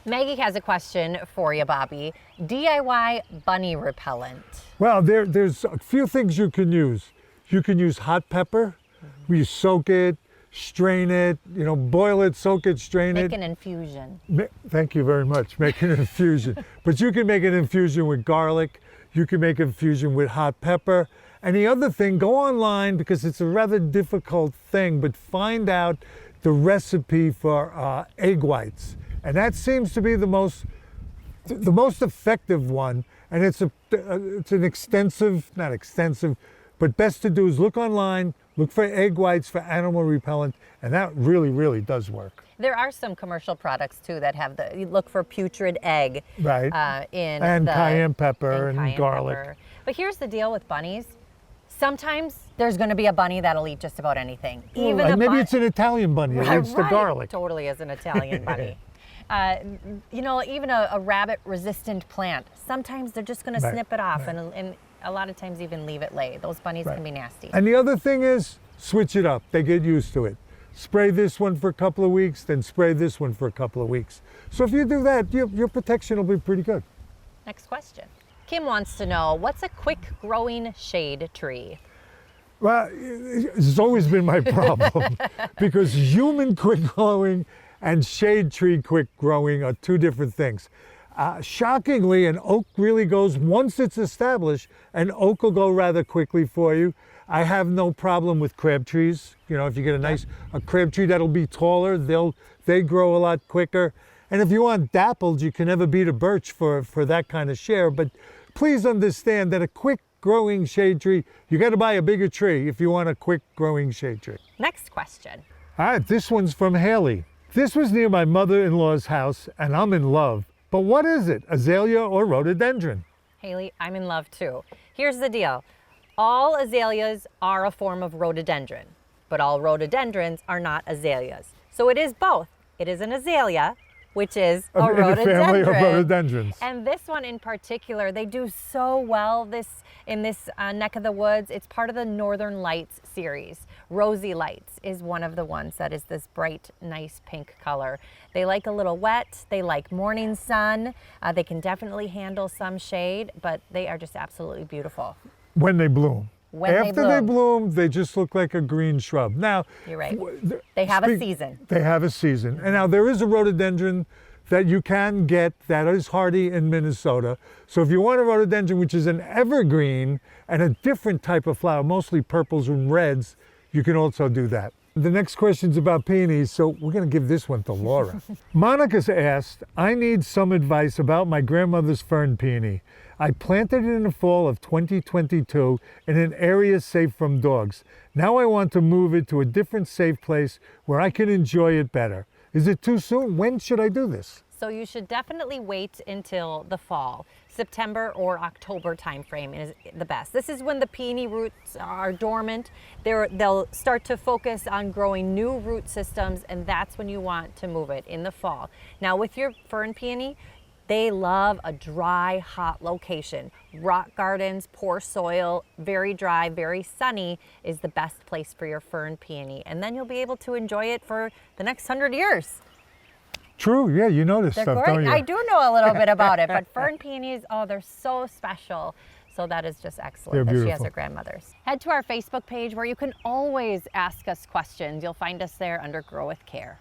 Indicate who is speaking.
Speaker 1: Maggie has a question for you, Bobby. DIY bunny repellent.
Speaker 2: Well, there's a few things you can use. You can use hot pepper. You soak it, strain it, boil it, soak it, strain it.
Speaker 1: Make an infusion.
Speaker 2: Thank you very much. Make an infusion. But you can make an infusion with garlic. You can make an infusion with hot pepper. And the other thing, go online, because it's a rather difficult thing, but find out the recipe for egg whites. And that seems to be the most effective one. And it's an extensive, not extensive, but best to do is look online, look for egg whites for animal repellent, and that really, really does work.
Speaker 1: There are some commercial products too that have you look for putrid egg.
Speaker 2: Right. And cayenne pepper and garlic.
Speaker 1: Pepper. But here's the deal with bunnies. Sometimes there's going to be a bunny that'll eat just about anything.
Speaker 2: Maybe it's an Italian bunny. It eats the garlic.
Speaker 1: Totally is an Italian bunny. Even a rabbit-resistant plant. Sometimes they're just going to snip it off, and a lot of times even leave it lay. Those bunnies can be nasty.
Speaker 2: And the other thing is, switch it up. They get used to it. Spray this one for a couple of weeks, then spray this one for a couple of weeks. So if you do that, your protection will be pretty good.
Speaker 1: Next question. Kim wants to know, what's a quick-growing shade tree?
Speaker 2: Well, it's always been my problem because human quick-growing and shade tree quick-growing are two different things. Shockingly, an oak really goes, once it's established, an oak will go rather quickly for you. I have no problem with crab trees. If you get a crab tree that'll be taller, they grow a lot quicker. And if you want dappled, you can never beat a birch for that kind of share. But please understand that a quick growing shade tree, you got to buy a bigger tree if you want a quick growing shade tree.
Speaker 1: Next question.
Speaker 2: All right, this one's from Haley. This was near my mother-in-law's house, and I'm in love. But what is it, azalea or rhododendron?
Speaker 1: Haley, I'm in love too. Here's the deal. All azaleas are a form of rhododendron, but all rhododendrons are not azaleas. So it is both. It is an azalea, which is a rhododendron.
Speaker 2: In a family of rhododendrons.
Speaker 1: And this one in particular, they do so well in this neck of the woods. It's part of the Northern Lights series. Rosy Lights is one of the ones that is this bright, nice pink color. They like a little wet. They like morning sun. They can definitely handle some shade, but they are just absolutely beautiful.
Speaker 2: When they bloom.
Speaker 1: After
Speaker 2: they bloom, they just look like a green shrub. Now,
Speaker 1: you're right. They have a season.
Speaker 2: They have a season. And now there is a rhododendron that you can get that is hardy in Minnesota. So if you want a rhododendron, which is an evergreen and a different type of flower, mostly purples and reds, you can also do that. The next question's about peonies, so we're going to give this one to Laura. Monica's asked, I need some advice about my grandmother's fern peony. I planted it in the fall of 2022 in an area safe from dogs. Now I want to move it to a different safe place where I can enjoy it better. Is it too soon? When should I do this?
Speaker 1: So you should definitely wait until the fall. September or October timeframe is the best. This is when the peony roots are dormant. They'll start to focus on growing new root systems, and that's when you want to move it, in the fall. Now with your fern peony, they love a dry, hot location. Rock gardens, poor soil, very dry, very sunny is the best place for your fern peony. And then you'll be able to enjoy it for the next 100 years.
Speaker 2: True, yeah, you know this stuff, don't you?
Speaker 1: I do know a little bit about it, but fern peonies, they're so special. So that is just excellent that she has her grandmother's. Head to our Facebook page where you can always ask us questions. You'll find us there under Grow with Care.